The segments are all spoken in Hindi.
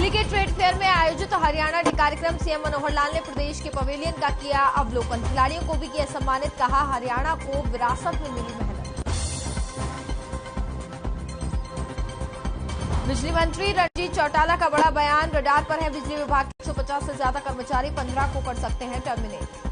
दिल्ली के ट्रेड फेयर में आयोजित हरियाणा डे कार्यक्रम सीएम मनोहर लाल ने प्रदेश के पवेलियन का किया अवलोकन। खिलाड़ियों को भी किया सम्मानित, कहा हरियाणा को विरासत में मिली मेहनत। बिजली मंत्री रणजीत चौटाला का बड़ा बयान, रडार पर है बिजली विभाग के 150 से ज्यादा कर्मचारी, 15 को कर सकते हैं टर्मिनेट।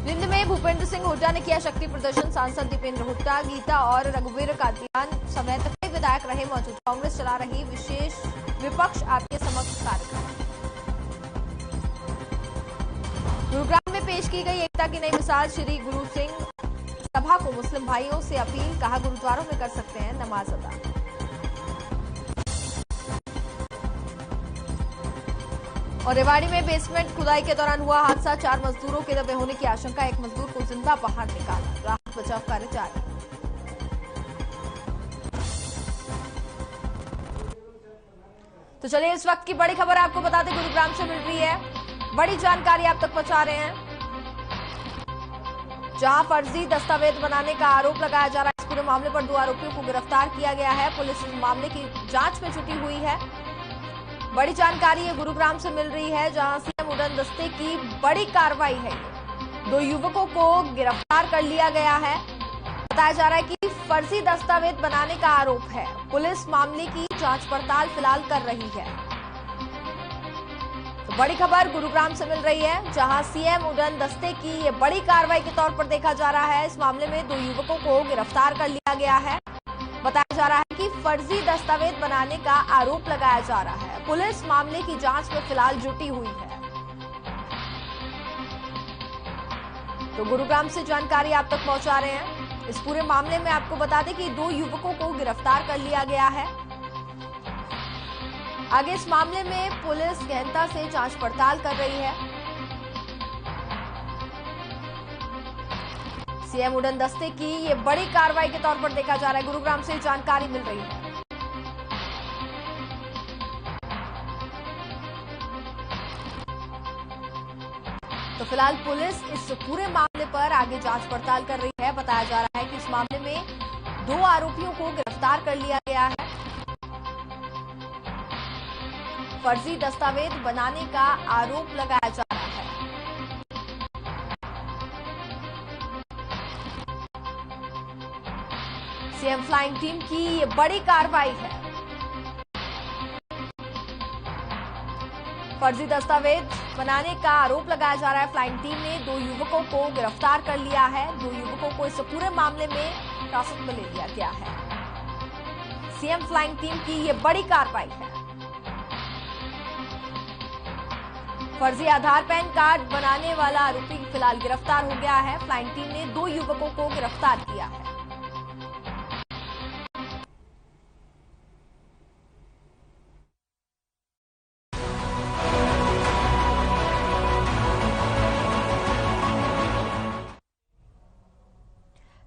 भिंड में भूपेंद्र सिंह हुड्डा ने किया शक्ति प्रदर्शन, सांसद दीपेंद्र हुड्डा, गीता और रघुवीर कादियान समेत कई विधायक रहे मौजूद। कांग्रेस चला रही विशेष विपक्ष आपके समक्ष कार्यक्रम। गुरुग्राम में पेश की गई एकता की नई मिसाल, श्री गुरु सिंह सभा को मुस्लिम भाइयों से अपील, कहा गुरुद्वारों में कर सकते हैं नमाज अदा। और रेवाड़ी में बेसमेंट खुदाई के दौरान हुआ हादसा, 4 मजदूरों के दबे होने की आशंका, एक मजदूर को जिंदा बाहर निकाला, राहत बचाव कार्य जारी। तो चलिए इस वक्त की बड़ी खबर आपको बता दें, गुरुग्राम से मिल रही है बड़ी जानकारी आप तक पहुंचा रहे हैं, जहां फर्जी दस्तावेज बनाने का आरोप लगाया जा रहा है। इस पूरे मामले पर 2 आरोपियों को गिरफ्तार किया गया है। पुलिस इस मामले की जांच में जुटी हुई है। बड़ी जानकारी है गुरुग्राम से मिल रही है, जहां सीएम उड़न दस्ते की बड़ी कार्रवाई है। 2 युवकों को गिरफ्तार कर लिया गया है। बताया जा रहा है कि फर्जी दस्तावेज बनाने का आरोप है। पुलिस मामले की जांच पड़ताल फिलहाल कर रही है। तो बड़ी खबर गुरुग्राम से मिल रही है, जहां सीएम उड़न दस्ते की ये बड़ी कार्रवाई के तौर पर देखा जा रहा है। इस मामले में 2 युवकों को गिरफ्तार कर लिया गया है। बताया जा रहा है कि फर्जी दस्तावेज बनाने का आरोप लगाया जा रहा है। पुलिस मामले की जांच में फिलहाल जुटी हुई है। तो गुरुग्राम से जानकारी आप तक पहुंचा रहे हैं। इस पूरे मामले में आपको बता दें कि 2 युवकों को गिरफ्तार कर लिया गया है। आगे इस मामले में पुलिस गहनता से जांच पड़ताल कर रही है। सीएम उड़न दस्ते की ये बड़ी कार्रवाई के तौर पर देखा जा रहा है। गुरुग्राम से जानकारी मिल रही है। तो फिलहाल पुलिस इस पूरे मामले पर आगे जांच पड़ताल कर रही है। बताया जा रहा है कि इस मामले में 2 आरोपियों को गिरफ्तार कर लिया गया है। फर्जी दस्तावेज बनाने का आरोप लगाया जा रहा है। सीएम फ्लाइंग टीम की ये बड़ी कार्रवाई है। फर्जी दस्तावेज बनाने का आरोप लगाया जा रहा है। फ्लाइंग टीम ने 2 युवकों को गिरफ्तार कर लिया है। 2 युवकों को इस पूरे मामले में हिरासत में ले लिया गया है। सीएम फ्लाइंग टीम की ये बड़ी कार्रवाई है। फर्जी आधार पैन कार्ड बनाने वाला आरोपी फिलहाल गिरफ्तार हो गया है। फ्लाइंग टीम ने 2 युवकों को गिरफ्तार किया है।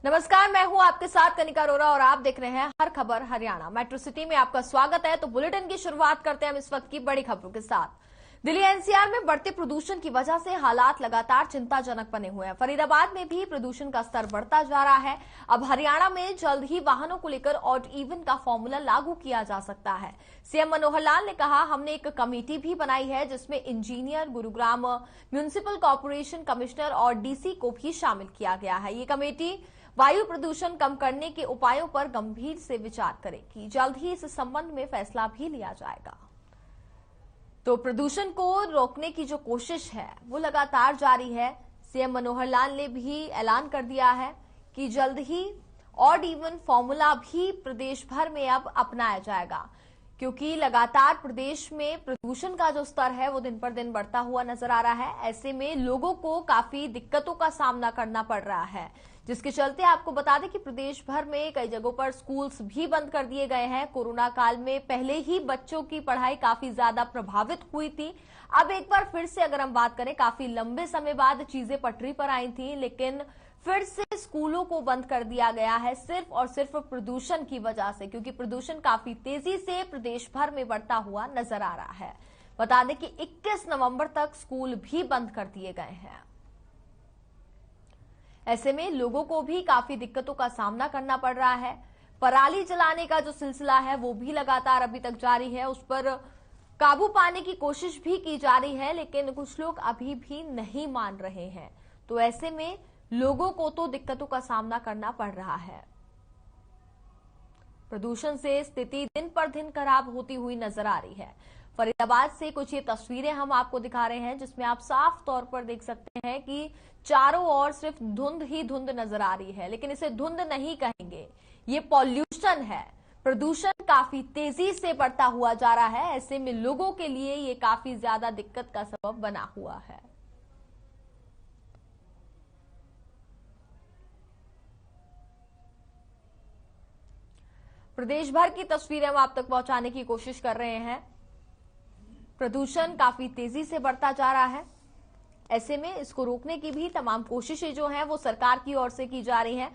नमस्कार, मैं हूं आपके साथ कनिका अरोरा और आप देख रहे हैं हर खबर हरियाणा। मेट्रो सिटी में आपका स्वागत है। तो बुलेटिन की शुरुआत करते हैं हम इस वक्त की बड़ी खबरों के साथ। दिल्ली एनसीआर में बढ़ते प्रदूषण की वजह से हालात लगातार चिंताजनक बने हुए हैं। फरीदाबाद में भी प्रदूषण का स्तर बढ़ता जा रहा है। अब हरियाणा में जल्द ही वाहनों को लेकर ऑड इवन का फॉर्मूला लागू किया जा सकता है। सीएम मनोहर लाल ने कहा, हमने एक कमेटी भी बनाई है जिसमें engineer, Gurugram municipal corporation commissioner और डीसी को भी शामिल किया गया है। ये कमेटी वायु प्रदूषण कम करने के उपायों पर गंभीर से विचार करेगी। जल्द ही इस संबंध में फैसला भी लिया जाएगा। तो प्रदूषण को रोकने की जो कोशिश है वो लगातार जारी है। सीएम मनोहर लाल ने भी ऐलान कर दिया है कि जल्द ही ऑड इवन फॉर्मूला भी प्रदेश भर में अब अपनाया जाएगा, क्योंकि लगातार प्रदेश में प्रदूषण का जो स्तर है वो दिन पर दिन बढ़ता हुआ नजर आ रहा है। ऐसे में लोगों को काफी दिक्कतों का सामना करना पड़ रहा है, जिसके चलते आपको बता दें कि प्रदेश भर में कई जगहों पर स्कूल्स भी बंद कर दिए गए हैं। कोरोना काल में पहले ही बच्चों की पढ़ाई काफी ज्यादा प्रभावित हुई थी। अब एक बार फिर से अगर हम बात करें, काफी लंबे समय बाद चीजें पटरी पर आई थी, लेकिन फिर से स्कूलों को बंद कर दिया गया है सिर्फ और सिर्फ प्रदूषण की वजह से, क्योंकि प्रदूषण काफी तेजी से प्रदेश भर में बढ़ता हुआ नजर आ रहा है। बता दें कि 21 नवंबर तक स्कूल भी बंद कर दिए गए हैं। ऐसे में लोगों को भी काफी दिक्कतों का सामना करना पड़ रहा है। पराली जलाने का जो सिलसिला है वो भी लगातार अभी तक जारी है। उस पर काबू पाने की कोशिश भी की जा रही है, लेकिन कुछ लोग अभी भी नहीं मान रहे हैं। तो ऐसे में लोगों को तो दिक्कतों का सामना करना पड़ रहा है। प्रदूषण से स्थिति दिन पर दिन खराब होती हुई नजर आ रही है। फरीदाबाद से कुछ ये तस्वीरें हम आपको दिखा रहे हैं, जिसमें आप साफ तौर पर देख सकते हैं कि चारों ओर सिर्फ धुंध ही धुंध नजर आ रही है। लेकिन इसे धुंध नहीं कहेंगे, ये पॉल्यूशन है। प्रदूषण काफी तेजी से बढ़ता हुआ जा रहा है। ऐसे में लोगों के लिए ये काफी ज्यादा दिक्कत का सबब बना हुआ है। प्रदेश भर की तस्वीरें हम आप तक पहुंचाने की कोशिश कर रहे हैं। प्रदूषण काफी तेजी से बढ़ता जा रहा है। ऐसे में इसको रोकने की भी तमाम कोशिशें जो हैं वो सरकार की ओर से की जा रही हैं।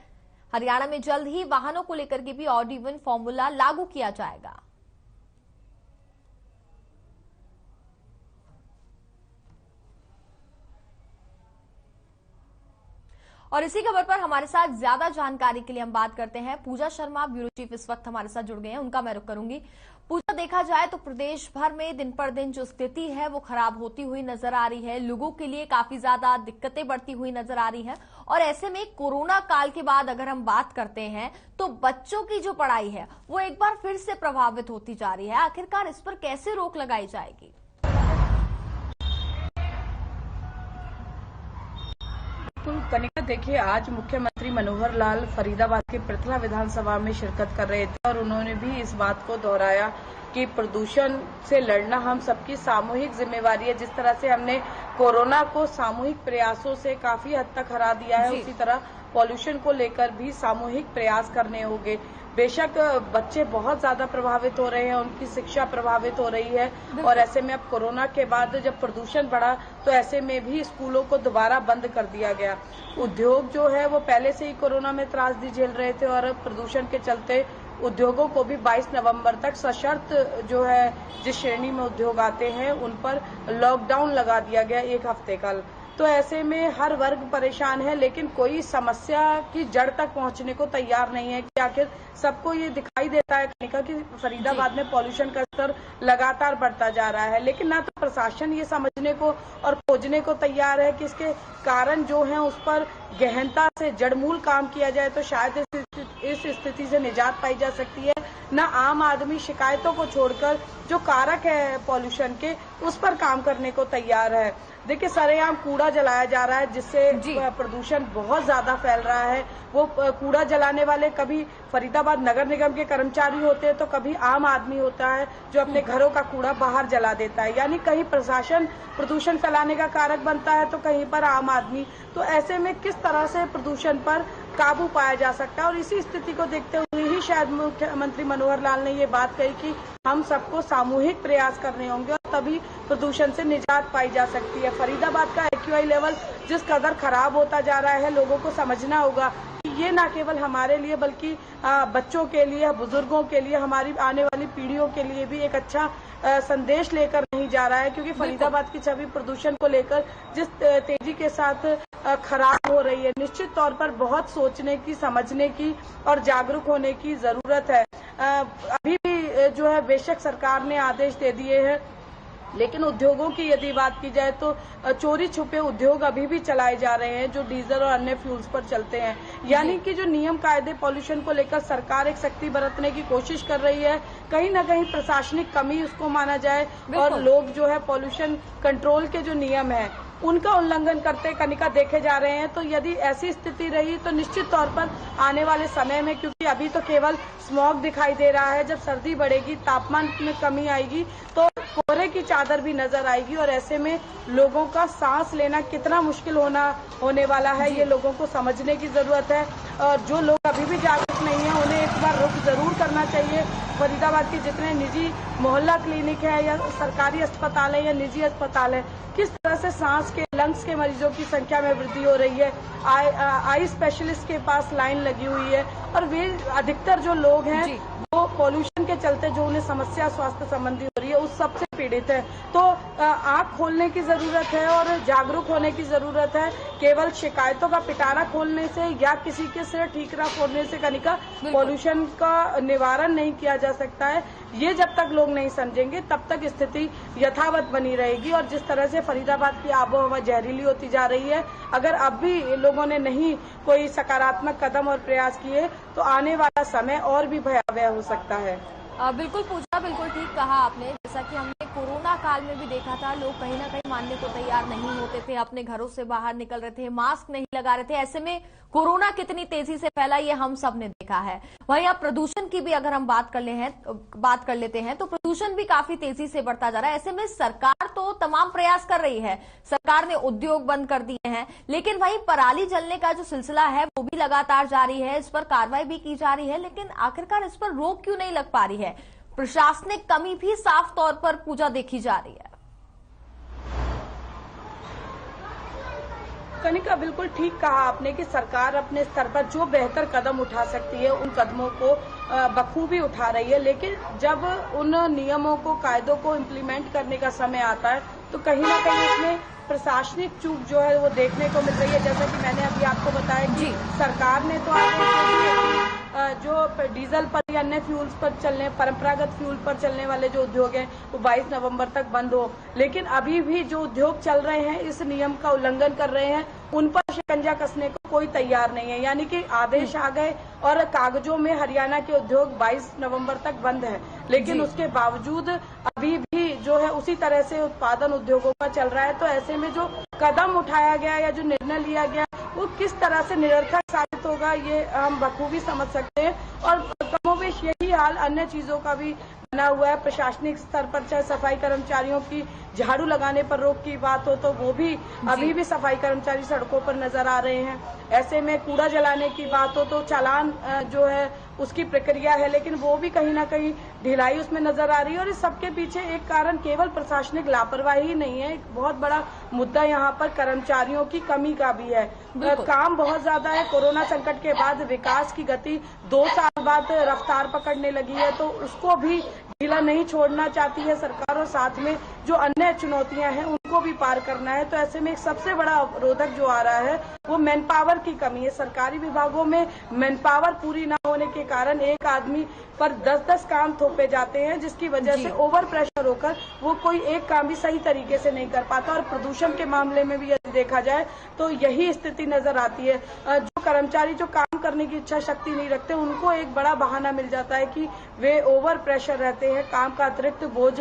हरियाणा में जल्द ही वाहनों को लेकर के भी ऑड इवन फॉर्मूला लागू किया जाएगा। और इसी खबर पर हमारे साथ ज्यादा जानकारी के लिए हम बात करते हैं पूजा शर्मा, ब्यूरो चीफ इस वक्त हमारे साथ जुड़ गए हैं। उनका मैं रुख करूंगी। पूजा, देखा जाए तो प्रदेश भर में दिन पर दिन जो स्थिति है वो खराब होती हुई नजर आ रही है। लोगों के लिए काफी ज्यादा दिक्कतें बढ़ती हुई नजर आ रही हैं। और ऐसे में कोरोना काल के बाद अगर हम बात करते हैं तो बच्चों की जो पढ़ाई है वो एक बार फिर से प्रभावित होती जा रही है। आखिरकार इस पर कैसे रोक लगाई जाएगी? कनिका, देखिए, आज मुख्यमंत्री मनोहर लाल फरीदाबाद के पृथला विधानसभा में शिरकत कर रहे थे और उन्होंने भी इस बात को दोहराया कि प्रदूषण से लड़ना हम सबकी सामूहिक जिम्मेवारी है। जिस तरह से हमने कोरोना को सामूहिक प्रयासों से काफी हद तक हरा दिया है, उसी तरह पॉल्यूशन को लेकर भी सामूहिक प्रयास करने होंगे। बेशक बच्चे बहुत ज्यादा प्रभावित हो रहे हैं, उनकी शिक्षा प्रभावित हो रही है और ऐसे में अब कोरोना के बाद जब प्रदूषण बढ़ा तो ऐसे में भी स्कूलों को दोबारा बंद कर दिया गया। उद्योग जो है वो पहले से ही कोरोना में त्रासदी झेल रहे थे और प्रदूषण के चलते उद्योगों को भी 22 नवंबर तक सशर्त जो है जिस श्रेणी में उद्योग आते हैं उन पर लॉकडाउन लगा दिया गया 1 हफ्ते का। तो ऐसे में हर वर्ग परेशान है, लेकिन कोई समस्या की जड़ तक पहुंचने को तैयार नहीं है कि आखिर सबको ये दिखाई देता है कनिका कि फरीदाबाद में पॉल्यूशन का स्तर लगातार बढ़ता जा रहा है, लेकिन ना तो प्रशासन ये समझने को और खोजने को तैयार है कि इसके कारण जो है उस पर गहनता से जड़मूल काम किया जाए तो शायद इस स्थिति से निजात पाई जा सकती है। न आम आदमी शिकायतों को छोड़कर जो कारक है पॉल्यूशन के उस पर काम करने को तैयार है। देखिए, सरेआम कूड़ा जलाया जा रहा है जिससे प्रदूषण बहुत ज्यादा फैल रहा है। वो कूड़ा जलाने वाले कभी फरीदाबाद नगर निगम के कर्मचारी होते हैं तो कभी आम आदमी होता है जो अपने घरों का कूड़ा बाहर जला देता है। यानी कहीं प्रशासन प्रदूषण फैलाने का कारक बनता है तो कहीं पर आम आदमी। तो ऐसे में किस तरह से प्रदूषण पर काबू पाया जा सकता है और इसी स्थिति को देखते हुए ही शायद मुख्यमंत्री मनोहर लाल ने ये बात कही कि हम सबको सामूहिक प्रयास करने होंगे और तभी प्रदूषण से निजात पाई जा सकती है। फरीदाबाद का AQI लेवल जिस कदर खराब होता जा रहा है, लोगों को समझना होगा कि ये न केवल हमारे लिए बल्कि बच्चों के लिए, बुजुर्गों के लिए, हमारी आने वाली पीढ़ियों के लिए भी एक अच्छा संदेश लेकर नहीं जा रहा है, क्योंकि फरीदाबाद की छवि प्रदूषण को लेकर जिस तेजी के साथ खराब हो रही है, निश्चित तौर पर बहुत सोचने की, समझने की और जागरूक होने की जरूरत है। अभी भी जो है बेशक सरकार ने आदेश दे दिए हैं, लेकिन उद्योगों की यदि बात की जाए तो चोरी छुपे उद्योग अभी भी चलाए जा रहे हैं जो डीजल और अन्य फ्यूल्स पर चलते हैं। यानी कि जो नियम कायदे पॉल्यूशन को लेकर सरकार एक सख्ती बरतने की कोशिश कर रही है, कहीं न कहीं प्रशासनिक कमी उसको माना जाए और लोग जो है पॉल्यूशन कंट्रोल के जो नियम है उनका उल्लंघन करते कनिका देखे जा रहे हैं। तो यदि ऐसी स्थिति रही तो निश्चित तौर पर आने वाले समय में, क्योंकि अभी तो केवल स्मॉग दिखाई दे रहा है, जब सर्दी बढ़ेगी, तापमान में कमी आएगी तो कोहरे की चादर भी नजर आएगी और ऐसे में लोगों का सांस लेना कितना मुश्किल होने वाला है, ये लोगों को समझने की जरूरत है। और जो लोग अभी भी जागरूक नहीं है उन्हें एक बार रुख जरूर करना चाहिए। फरीदाबाद के जितने निजी मोहल्ला क्लिनिक है या सरकारी अस्पताल है या निजी अस्पताल है, किस तरह से सांस के, लंग्स के मरीजों की संख्या में वृद्धि हो रही है। आई स्पेशलिस्ट के पास लाइन लगी हुई है और वे अधिकतर जो लोग हैं वो पॉल्यूशन के चलते जो उन्हें समस्या स्वास्थ्य संबंधी हो रही है उस सबसे पीड़ित है। तो आंख खोलने की जरूरत है और जागरूक होने की जरूरत है। केवल शिकायतों का पिटारा खोलने से या किसी के सिर ठीकरा फोड़ने से कनिका पॉल्यूशन का निवारण नहीं किया जा सकता है। ये जब तक लोग नहीं समझेंगे तब तक स्थिति यथावत बनी रहेगी। और जिस तरह से फरीदाबाद की आबोहवा जहरीली होती जा रही है, अगर अब भी लोगों ने नहीं कोई सकारात्मक कदम और प्रयास किए तो आने वाला समय और भी भयावह हो सकता है। बिल्कुल पूजा, बिल्कुल ठीक कहा आपने। जैसा कि हमने कोरोना काल में भी देखा था, लोग कहीं ना कहीं मानने को तैयार नहीं होते थे, अपने घरों से बाहर निकल रहे थे, मास्क नहीं लगा रहे थे। ऐसे में कोरोना कितनी तेजी से फैला ये हम सब ने देखा है। वहीं अब प्रदूषण की भी अगर हम बात कर लेते हैं तो प्रदूषण भी काफी तेजी से बढ़ता जा रहा है। ऐसे में सरकार तो तमाम प्रयास कर रही है, सरकार ने उद्योग बंद कर दिए हैं, लेकिन वहीं पराली जलने का जो सिलसिला है वो भी लगातार जारी है, इस पर कार्रवाई भी की जा रही है, लेकिन आखिरकार इस पर रोक क्यों नहीं लग पा रही है? प्रशासनिक कमी भी साफ तौर पर पूजा देखी जा रही है। कनिका, बिल्कुल ठीक कहा आपने कि सरकार अपने स्तर पर जो बेहतर कदम उठा सकती है उन कदमों को बखूबी उठा रही है, लेकिन जब उन नियमों को, कायदों को इम्प्लीमेंट करने का समय आता है तो कहीं ना कहीं इसमें प्रशासनिक चूक जो है वो देखने को मिल रही है। जैसा कि मैंने अभी आपको बताया कि सरकार ने तो जो डीजल पर या अन्य फ्यूल्स पर चलने, परंपरागत फ्यूल पर चलने वाले जो उद्योग हैं वो 22 नवंबर तक बंद हो, लेकिन अभी भी जो उद्योग चल रहे हैं, इस नियम का उल्लंघन कर रहे हैं, उन पर शिकंजा कसने को कोई तैयार नहीं है। यानी कि आदेश आ गए और कागजों में हरियाणा के उद्योग 22 नवंबर तक बंद है, लेकिन उसके बावजूद अभी भी जो है उसी तरह से उत्पादन उद्योगों का चल रहा है। तो ऐसे में जो कदम उठाया गया या जो निर्णय लिया गया वो किस तरह से निरर्थक साबित होगा ये हम बखूबी समझ सकते हैं। और कमोबेश यही हाल अन्य चीजों का भी बना हुआ है। प्रशासनिक स्तर पर चाहे सफाई कर्मचारियों की झाड़ू लगाने पर रोक की बात हो तो वो भी अभी भी सफाई कर्मचारी सड़कों पर नजर आ रहे हैं। ऐसे में कूड़ा जलाने की बात हो तो चालान जो है उसकी प्रक्रिया है, लेकिन वो भी कहीं ना कहीं ढिलाई उसमें नजर आ रही है। और इस सबके पीछे एक कारण केवल प्रशासनिक लापरवाही ही नहीं है, एक बहुत बड़ा मुद्दा यहाँ पर कर्मचारियों की कमी का भी है। काम बहुत ज्यादा है। कोरोना संकट के बाद विकास की गति 2 साल बाद रफ्तार पकड़ने लगी है, तो उसको भी ढीला नहीं छोड़ना चाहती है सरकार, और साथ में जो अन्य चुनौतियां हैं उनको भी पार करना है। तो ऐसे में एक सबसे बड़ा अवरोधक जो आ रहा है वो मैन पावर की कमी है। सरकारी विभागों में मैन पावर पूरी न होने के कारण एक आदमी पर 10-10 काम थोपे जाते हैं, जिसकी वजह से ओवर प्रेशर होकर वो कोई एक काम भी सही तरीके से नहीं कर पाता। और प्रदूषण के मामले में भी यदि देखा जाए तो यही स्थिति नजर आती है। जो कर्मचारी जो काम करने की इच्छा शक्ति नहीं रखते, उनको एक बड़ा बहाना मिल जाता है कि वे ओवर प्रेशर रहते हैं, काम का अतिरिक्त बोझ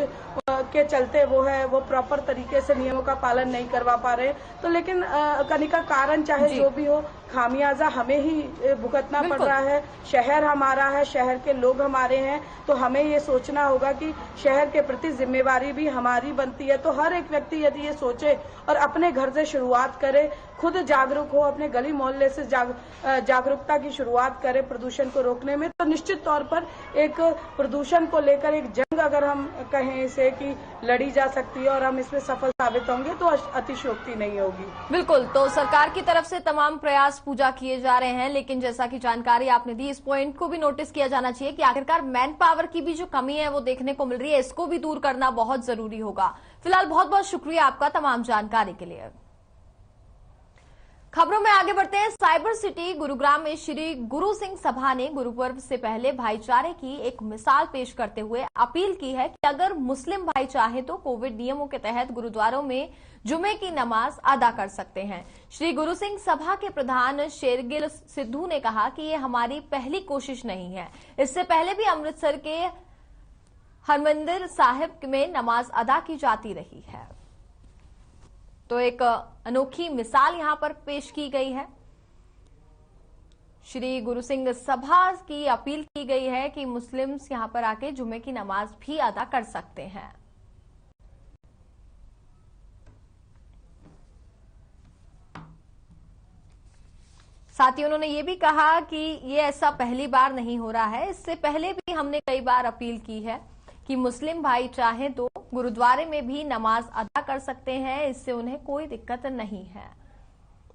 के चलते वो प्रॉपर तरीके से नियमों का पालन नहीं करवा पा रहे। तो लेकिन कनिका, कारण चाहे जो भी हो, खामियाजा हमें ही भुगतना पड़ रहा है। शहर हमारा है, शहर के लोग हमारे हैं, तो हमें ये सोचना होगा कि शहर के प्रति जिम्मेवारी भी हमारी बनती है। तो हर एक व्यक्ति यदि ये सोचे और अपने घर से शुरुआत करे, खुद जागरूक हो, अपने गली मोहल्ले से जागरूकता की शुरुआत करे प्रदूषण को रोकने में, तो निश्चित तौर पर एक प्रदूषण को लेकर एक जंग अगर हम कहें इसे कि लड़ी जा सकती है और हम इसमें सफल साबित होंगे तो अतिशयोक्ति नहीं होगी। बिल्कुल, तो सरकार की तरफ से तमाम प्रयास पूजा किए जा रहे हैं, लेकिन जैसा कि जानकारी आपने दी, इस पॉइंट को भी नोटिस किया जाना चाहिए कि आखिरकार मैन पावर की भी जो कमी है वो देखने को मिल रही है, इसको भी दूर करना बहुत जरूरी होगा। फिलहाल बहुत बहुत शुक्रिया आपका तमाम जानकारी के लिए। खबरों में आगे बढ़ते हैं। साइबर सिटी गुरुग्राम में श्री गुरु सिंह सभा ने गुरु पर्व से पहले भाईचारे की एक मिसाल पेश करते हुए अपील की है कि अगर मुस्लिम भाई चाहे तो कोविड नियमों के तहत गुरुद्वारों में जुमे की नमाज अदा कर सकते हैं। श्री गुरु सिंह सभा के प्रधान शेरगिल सिद्धू ने कहा कि ये हमारी पहली कोशिश नहीं है, इससे पहले भी अमृतसर के हरमंदिर साहिब में नमाज अदा की जाती रही है। तो एक अनोखी मिसाल यहां पर पेश की गई है। श्री गुरु सिंह सभा की अपील की गई है कि मुस्लिम्स यहां पर आके जुमे की नमाज भी अदा कर सकते हैं। साथ ही उन्होंने ये भी कहा कि ये ऐसा पहली बार नहीं हो रहा है, इससे पहले भी हमने कई बार अपील की है कि मुस्लिम भाई चाहे तो गुरुद्वारे में भी नमाज अदा कर सकते हैं, इससे उन्हें कोई दिक्कत नहीं है।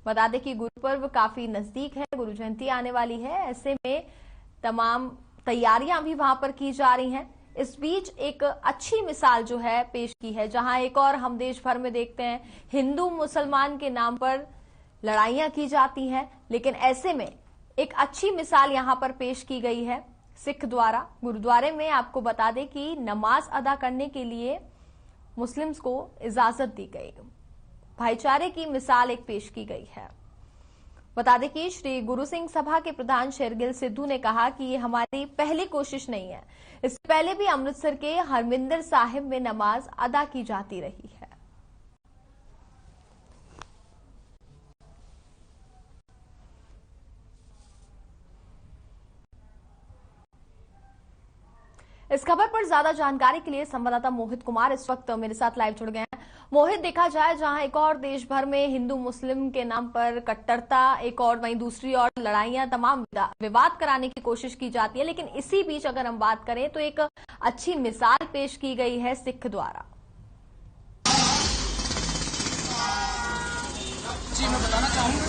बता दें कि गुरु पर्व काफी नजदीक है, गुरु जयंती आने वाली है, ऐसे में तमाम तैयारियां भी वहां पर की जा रही हैं। इस बीच एक अच्छी मिसाल जो है पेश की है, जहां एक और हम देश भर में देखते हैं हिंदू मुसलमान के नाम पर लड़ाइयां की जाती हैं, लेकिन ऐसे में एक अच्छी मिसाल यहां पर पेश की गई है सिख द्वारा। गुरुद्वारे में आपको बता दें कि नमाज अदा करने के लिए मुस्लिम्स को इजाजत दी गई, भाईचारे की मिसाल एक पेश की गई है। बता दें कि श्री गुरु सिंह सभा के प्रधान शेरगिल सिद्धू ने कहा कि ये हमारी पहली कोशिश नहीं है, इससे पहले भी अमृतसर के हरमिंदर साहिब में नमाज अदा की जाती रही है। इस खबर पर ज्यादा जानकारी के लिए संवाददाता मोहित कुमार इस वक्त मेरे साथ लाइव जुड़ गए हैं। मोहित, देखा जाए जहां एक और देश भर में हिंदू मुस्लिम के नाम पर कट्टरता, एक और वहीं दूसरी ओर लड़ाइयां, तमाम विवाद कराने की कोशिश की जाती है, लेकिन इसी बीच अगर हम बात करें तो एक अच्छी मिसाल पेश की गई है सिख द्वारा। जी, मैं बताना चाहूंगा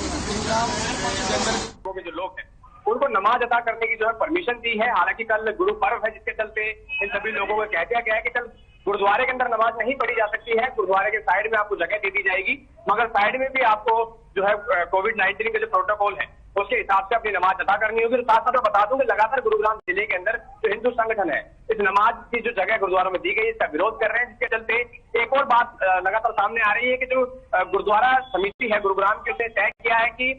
कि जो लोग हैं उनको नमाज अदा करने की जो है परमिशन दी है। हालांकि कल गुरु पर्व है, जिसके चलते इन सभी लोगों को कह दिया गया है कि कल गुरुद्वारे के अंदर नमाज नहीं पढ़ी जा सकती है। गुरुद्वारे के साइड में आपको जगह दे दी जाएगी, मगर साइड में भी आपको जो है कोविड-19 के जो प्रोटोकॉल है उसके हिसाब से अपनी नमाज अदा करनी होगी। साथ साथ मैं बता दूं कि लगातार गुरुग्राम जिले के अंदर जो हिंदू संगठन है इस नमाज की जो जगह गुरुद्वारों में दी गई इसका विरोध कर रहे हैं, जिसके चलते एक और बात लगातार सामने आ रही है कि जो गुरुद्वारा समिति है गुरुग्राम के, उसने तय किया है कि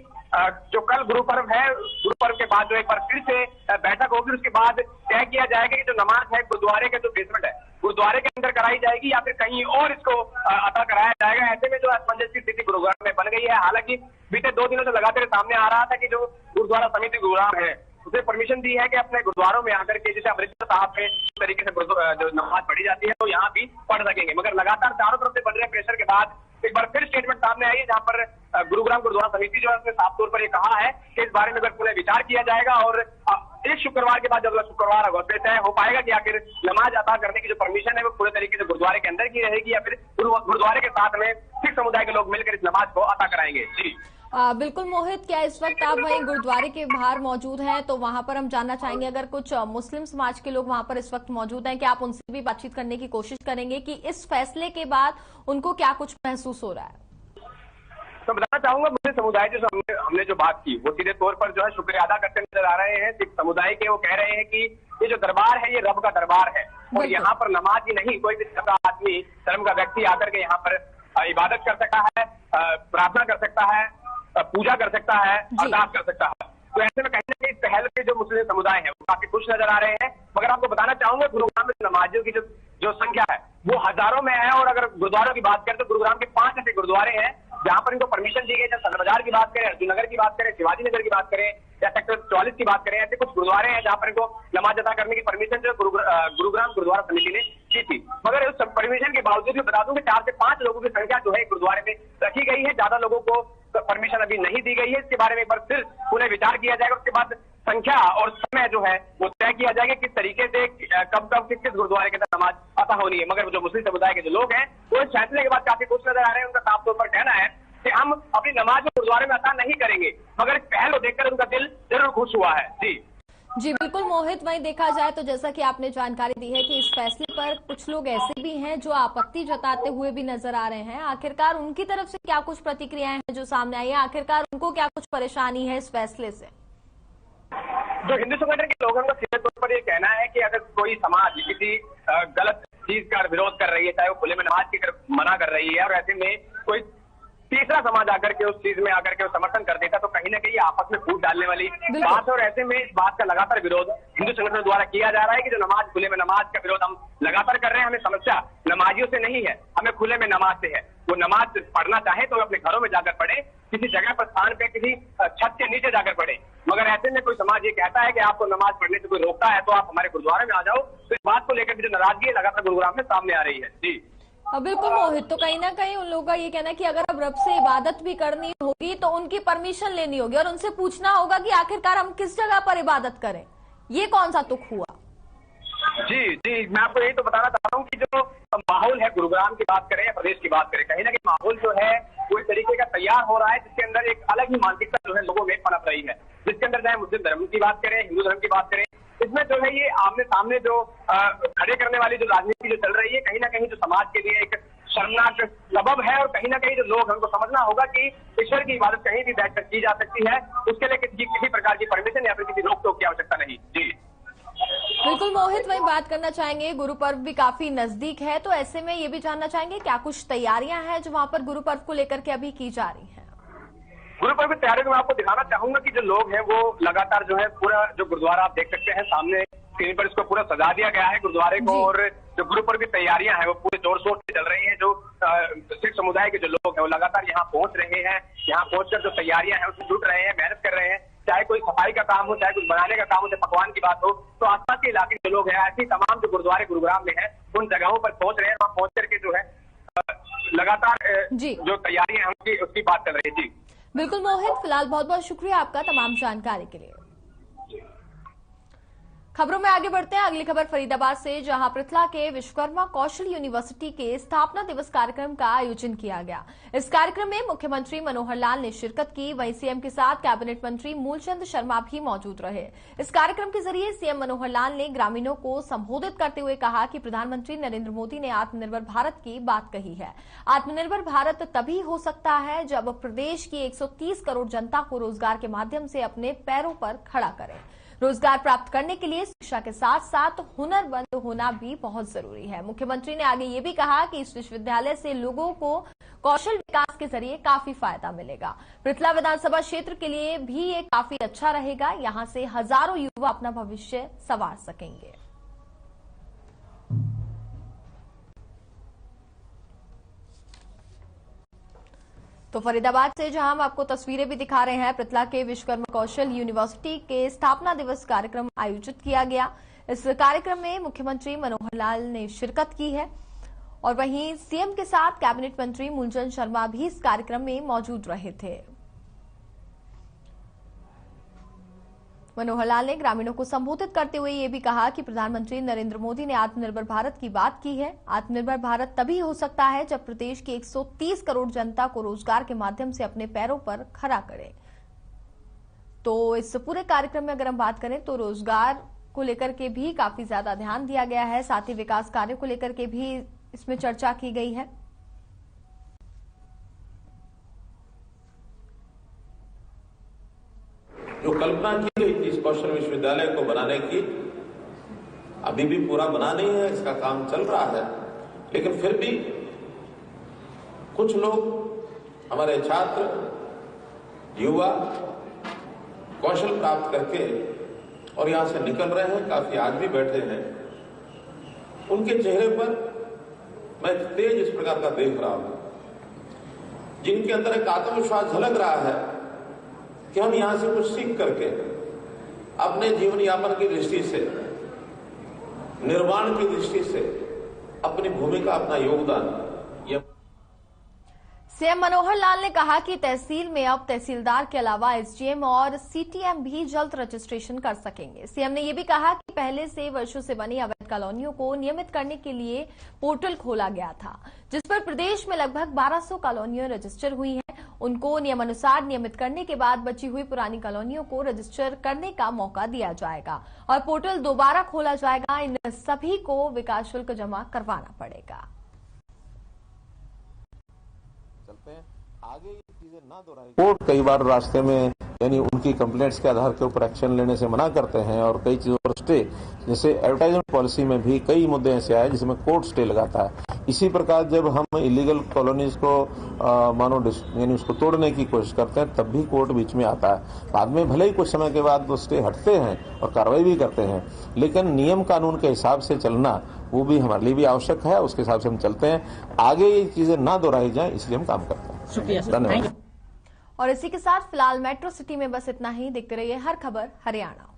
जो कल गुरु पर्व है, गुरु पर्व के बाद जो एक बार फिर से बैठक होगी, उसके बाद तय किया जाएगा कि जो नमाज है गुरुद्वारे के जो बेसमेंट है गुरुद्वारे के अंदर कराई जाएगी या फिर कहीं और इसको अदा कराया जाएगा। ऐसे में जो असमंजस की स्थिति गुरुग्राम में बन गई है। हालांकि बीते 2 दिनों से लगातार सामने आ रहा था कि जो गुरुद्वारा समिति गुरुग्राम है उसे परमिशन दी है कि अपने गुरुद्वारों में आकर के जैसे अमृतसर साहब में इस तरीके से जो नमाज पढ़ी जाती है तो यहाँ भी पढ़ सकेंगे। मगर लगातार चारों तरफ से बढ़ रहे प्रेशर के बाद एक बार फिर स्टेटमेंट सामने आई है, जहां पर गुरुग्राम गुरुद्वारा समिति जो है उसने साफ तौर पर ये कहा है कि इस बारे में अगर पुनः विचार किया जाएगा और इस शुक्रवार के बाद जब अगला शुक्रवार होगा फिर तय हो पाएगा कि आखिर नमाज अदा करने की जो परमिशन है वो पूरे तरीके से गुरुद्वारे के अंदर की रहेगी या फिर गुरुद्वारे के साथ में सिख समुदाय के लोग मिलकर इस नमाज को अदा कराएंगे। जी बिल्कुल मोहित, क्या इस वक्त आप वहीं गुरुद्वारे के बाहर मौजूद हैं, तो वहां पर हम जानना चाहेंगे अगर कुछ मुस्लिम समाज के लोग वहां पर इस वक्त मौजूद हैं, कि आप उनसे भी बातचीत करने की कोशिश करेंगे कि इस फैसले के बाद उनको क्या कुछ महसूस हो रहा है? तो बताना चाहूंगा मुस्लिम समुदाय जो हमने जो बात की वो सीधे तौर पर जो है शुक्रिया अदा करते नजर आ रहे हैं। सिख समुदाय के वो कह रहे हैं कि ये जो दरबार है ये रब का दरबार है और यहाँ पर नमाज ही नहीं कोई भी धर्म का आदमी, धर्म का व्यक्ति आकर के यहाँ पर इबादत कर सकता है, प्रार्थना कर सकता है, पूजा कर सकता है, अरदास कर सकता है। तो ऐसे में कहीं ना कहीं पहले के जो मुस्लिम समुदाय है वो काफी खुश नजर आ रहे हैं। मगर आपको बताना चाहूंगा गुरुग्राम में नमाजियों की जो संख्या है वो हजारों में है। और अगर गुरुद्वारों की बात करें तो गुरुग्राम के 5 ऐसे गुरुद्वारे हैं जहां पर इनको परमिशन दी गई। चाहे बाजार की बात करें, अर्जुन नगर की बात करें, शिवाजी नगर की बात करें या सेक्टर 44 की बात करें, ऐसे कुछ गुरुद्वारे हैं जहां पर इनको नमाज अदा करने की परमिशन जो गुरुग्राम गुरुद्वारा समिति ने की थी। मगर उस परमिशन के बावजूद भी बता दूं कि 4 से 5 लोगों की संख्या जो है गुरुद्वारे में रखी गई है, ज्यादा लोगों को परमिशन अभी नहीं दी गई है। इसके बारे में एक बार फिर पुनः विचार किया जाएगा, उसके बाद संख्या और समय जो है वो तय किया जाएगा किस तरीके से कब किस गुरुद्वारे के अंदर नमाज अता होनी है। मगर जो मुस्लिम समुदाय के जो लोग हैं वो इस फैसले के बाद काफी खुश नजर आ रहे हैं। उनका साफ तौर पर कहना है कि हम अपनी नमाज गुरुद्वारे में अता नहीं करेंगे, मगर पहल को देखकर उनका दिल जरूर खुश हुआ है। जी बिल्कुल मोहित, वहीं देखा जाए तो जैसा कि आपने जानकारी दी है कि इस फैसले पर कुछ लोग ऐसे भी हैं जो आपत्ति जताते हुए भी नजर आ रहे हैं। आखिरकार उनकी तरफ से क्या कुछ प्रतिक्रियाएं हैं जो सामने आई है? आखिरकार उनको क्या कुछ परेशानी है इस फैसले से? जो हिंदू संगठन के लोगों का सीधे तौर पर ये कहना है कि अगर कोई समाज किसी गलत चीज का विरोध कर रही है, चाहे वो खुले में नमाज की तरफ मना कर रही है, और ऐसे में कोई तीसरा समाज आकर के उस चीज में आकर के समर्थन कर देता तो कहीं ना कहीं आपस में फूट डालने वाली बात है। और ऐसे में इस बात का लगातार विरोध हिंदू संगठन द्वारा किया जा रहा है कि जो नमाज खुले में नमाज का विरोध हम लगातार कर रहे हैं। हमें समस्या नमाजियों से नहीं है, हमें खुले में नमाज से है। वो नमाज पढ़ना चाहे तो अपने घरों में जाकर पढ़े, किसी जगह पर स्थान पे किसी छत के नीचे जाकर पढ़े। मगर ऐसे में कोई समाज ये कहता है कि आपको नमाज पढ़ने से कोई रोकता है तो आप हमारे गुरुद्वारे में आ जाओ, तो इस बात को लेकर जो नाराजगी लगातार गुरुग्राम में सामने आ रही है। जी बिल्कुल मोहित, तो कहीं ना कहीं उन लोगों का ये कहना है कि अगर अब रब से इबादत भी करनी होगी तो उनकी परमिशन लेनी होगी और उनसे पूछना होगा कि आखिरकार हम किस जगह पर इबादत करें। ये कौन सा तुक हुआ? जी मैं आपको यही तो बताना चाहता हूँ कि जो माहौल है गुरुग्राम की बात करें या प्रदेश की बात करें, कहीं ना कहीं माहौल जो है वो इस तरीके का तैयार हो रहा है जिसके अंदर एक अलग ही मानसिकता जो है लोगों में पनप रही है। जिसके अंदर चाहे मुस्लिम धर्म की बात करें, हिंदू धर्म की बात करें, इसमें जो है ये आमने सामने जो खड़े करने वाली जो राजनीति जो चल रही है, कहीं ना कहीं जो समाज के लिए एक शर्मनाक सबब है। और कहीं ना कहीं जो लोग हैं उनको समझना होगा कि ईश्वर की इबादत कहीं भी बैठकर की जा सकती है, उसके लिए किसी प्रकार की परमिशन या फिर किसी रोक टोक की आवश्यकता नहीं। जी बिल्कुल मोहित, वही बात करना चाहेंगे, गुरु पर्व भी काफी नजदीक है, तो ऐसे में ये भी जानना चाहेंगे क्या कुछ तैयारियां हैं जो वहां पर गुरु पर्व को लेकर के अभी की जा रही हैं? गुरु पर्व की तैयारियों में आपको दिखाना चाहूंगा कि जो लोग हैं वो लगातार जो है पूरा जो गुरुद्वारा आप देख सकते हैं सामने स्क्रीन पर, इसको पूरा सजा दिया गया है गुरुद्वारे को। और जो गुरु पर्व की तैयारियां हैं वो पूरे जोर शोर से चल रही हैं। जो सिख समुदाय के जो लोग हैं वो लगातार यहाँ पहुंच रहे हैं, यहाँ पहुंचकर जो तैयारियां हैं उसमें जुट रहे हैं, मेहनत कर रहे हैं। चाहे कोई सफाई का काम हो, चाहे कुछ बनाने का काम हो, चाहे पकवान की बात हो, तो आसपास के इलाके के लोग हैं ऐसी तमाम जो गुरुद्वारे गुरुग्राम में है उन जगहों पर पहुंच रहे हैं। वहां पहुंच करके जो है लगातार जो तैयारियां हैं उसकी बात चल रही है। जी बिल्कुल मोहित, फिलहाल बहुत बहुत शुक्रिया आपका तमाम जानकारी के लिए। खबरों में आगे बढ़ते हैं। अगली खबर फरीदाबाद से, जहां पृथला के विश्वकर्मा कौशल यूनिवर्सिटी के स्थापना दिवस कार्यक्रम का आयोजन किया गया। इस कार्यक्रम में मुख्यमंत्री मनोहर लाल ने शिरकत की, वहीं सीएम के साथ कैबिनेट मंत्री मूलचंद शर्मा भी मौजूद रहे। इस कार्यक्रम के जरिए सीएम मनोहर लाल ने ग्रामीणों को संबोधित करते हुए कहा कि प्रधानमंत्री नरेंद्र मोदी ने आत्मनिर्भर भारत की बात कही है। आत्मनिर्भर भारत तभी हो सकता है जब प्रदेश की 130 करोड़ जनता को रोजगार के माध्यम से अपने पैरों पर खड़ा करें। रोजगार प्राप्त करने के लिए शिक्षा के साथ साथ हुनरमंद होना भी बहुत जरूरी है। मुख्यमंत्री ने आगे ये भी कहा कि इस विश्वविद्यालय से लोगों को कौशल विकास के जरिए काफी फायदा मिलेगा। पृथला विधानसभा क्षेत्र के लिए भी ये काफी अच्छा रहेगा। यहां से हजारों युवा अपना भविष्य संवार सकेंगे। तो फरीदाबाद से जहां हम आपको तस्वीरें भी दिखा रहे हैं, पृथला के विश्वकर्मा कौशल यूनिवर्सिटी के स्थापना दिवस कार्यक्रम आयोजित किया गया। इस कार्यक्रम में मुख्यमंत्री मनोहर लाल ने शिरकत की है और वहीं सीएम के साथ कैबिनेट मंत्री मूलचंद शर्मा भी इस कार्यक्रम में मौजूद रहे थे। मनोहर लाल ने ग्रामीणों को संबोधित करते हुए ये भी कहा कि प्रधानमंत्री नरेंद्र मोदी ने आत्मनिर्भर भारत की बात की है। आत्मनिर्भर भारत तभी हो सकता है जब प्रदेश की 130 करोड़ जनता को रोजगार के माध्यम से अपने पैरों पर खड़ा करे। तो इस पूरे कार्यक्रम में अगर हम बात करें तो रोजगार को लेकर के भी काफी ज्यादा ध्यान दिया गया है, साथ ही विकास कार्यों को लेकर के भी इसमें चर्चा की गई है। जो कल्पना की गई थी इस कौशल विश्वविद्यालय को बनाने की, अभी भी पूरा बना नहीं है, इसका काम चल रहा है। लेकिन फिर भी कुछ लोग, हमारे छात्र युवा कौशल प्राप्त करके और यहां से निकल रहे हैं, काफी आज भी बैठे हैं। उनके चेहरे पर मैं तेज इस प्रकार का देख रहा हूं, जिनके अंदर एक आत्मविश्वास झलक रहा है कि हम यहां से कुछ सीख करके अपने जीवन यापन की दृष्टि से, निर्माण की दृष्टि से अपनी भूमिका, अपना योगदान। सीएम मनोहर लाल ने कहा कि तहसील में अब तहसीलदार के अलावा एसडीएम और सीटीएम भी जल्द रजिस्ट्रेशन कर सकेंगे। सीएम ने यह भी कहा कि पहले से वर्षों से बनी अवैध कॉलोनियों को नियमित करने के लिए पोर्टल खोला गया था, जिस पर प्रदेश में लगभग 1200 कॉलोनियां रजिस्टर हुई हैं। उनको नियमानुसार नियमित करने के बाद बची हुई पुरानी कॉलोनियों को रजिस्टर करने का मौका दिया जाएगा और पोर्टल दोबारा खोला जाएगा। इन सभी को विकास शुल्क जमा करवाना पड़ेगा। आगे ये चीजें ना दोहराई। कोर्ट कई बार रास्ते में यानी उनकी कंप्लेंट्स के आधार के ऊपर एक्शन लेने से मना करते हैं और कई चीजों पर स्टे, जैसे एडवर्टाइजमेंट पॉलिसी में भी कई मुद्दे ऐसे आए जिसमें कोर्ट स्टे लगाता है। इसी प्रकार जब हम इलीगल कॉलोनीज को मानो यानी उसको तोड़ने की कोशिश करते हैं तब भी कोर्ट बीच में आता है। बाद में भले ही कुछ समय के बाद वो स्टे हटते हैं और कार्रवाई भी करते हैं, लेकिन नियम कानून के हिसाब से चलना वो भी हमारे लिए भी आवश्यक है। उसके हिसाब से हम चलते हैं। आगे ये चीजें ना दोहराई जाए इसलिए हम काम करते हैं। धन्यवाद। और इसी के साथ फिलहाल मेट्रो सिटी में बस इतना ही। देखते रहिए हर खबर हरियाणा।